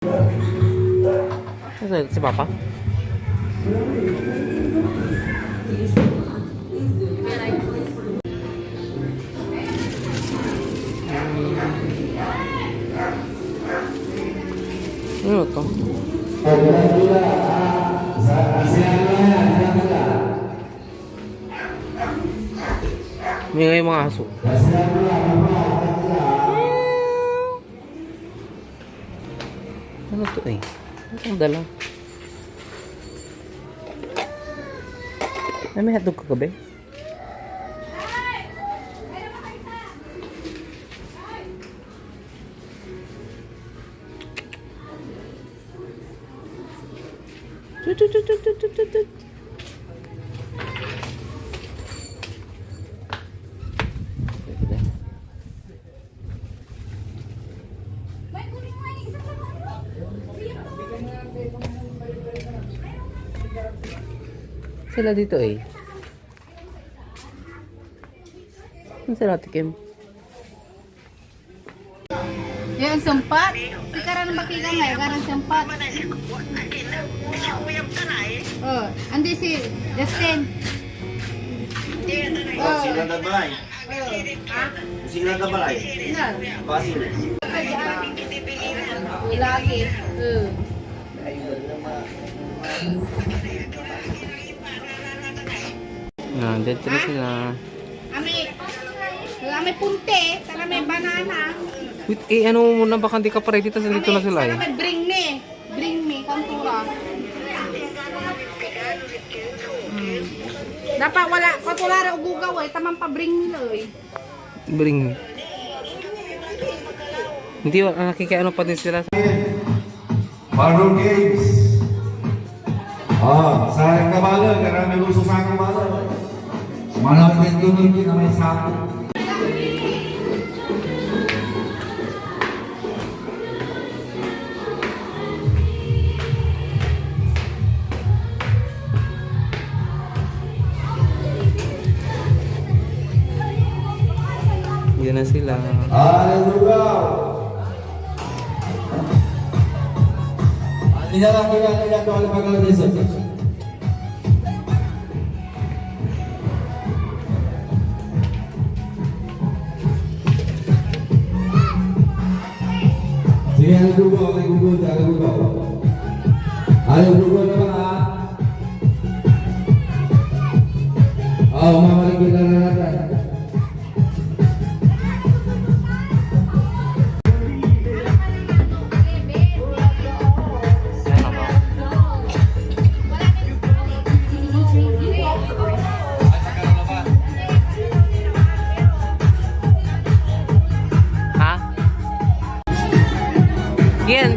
Si Papa? Ano to? May mga aso. Ano to eh? Ano itong dala? Ay, may hotdog ka gabi? Tut. Sila dito eh. Ano sila tikim? Yung sempat, sekarang makilang ya, karang sempat. Oh, andi si Justin. Sila na balay. Sila na balay. Benar. Pasin. Lagi. Ah, dito na sila. Ame punte, tara may banana. Wait, eh ano mo muna baka hindi ka pa ready tas dito na sila eh. May bring me, kantura. Dapat wala, katulara ugugaw eh, tamang pa bring me loy. Bring. Hindi nakikiano pa din sila. Marlon Games. Sa kabalo, karami gusto sa kabalo. Malapit doon na may sako. Yan na sila. Hallelujah. Tidak oleh pegawai desa. Sige, ada gugur naman. Mamalik kita natin.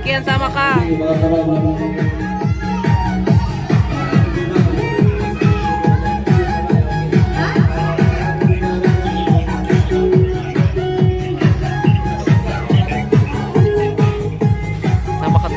Kian sama ka. Sama ka.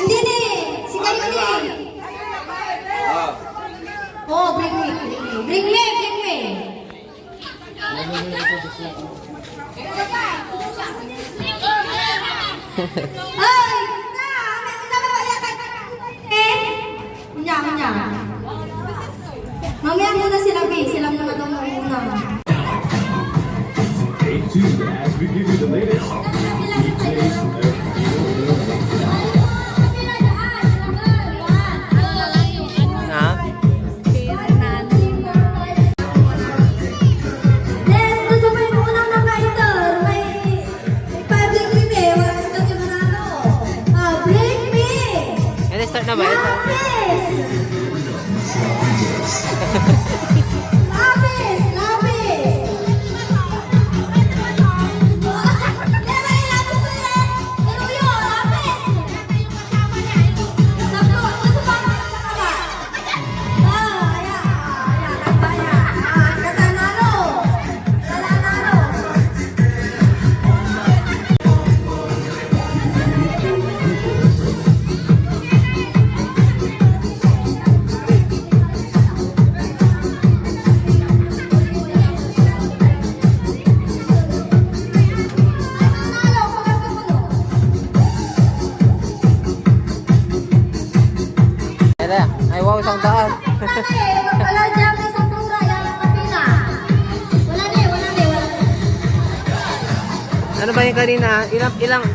Andini, si kayo ni. Oh, bring me. Ay, Nya. Mamaya muna sila, B. Sila muna daw muna. Stay tuned as we give you the latest. Start na ba ito? Lapis! Ay, wow, 100. Wala dyan, may isang plura, yung kapila. Wala na. Ano ba yung kanina? Ilang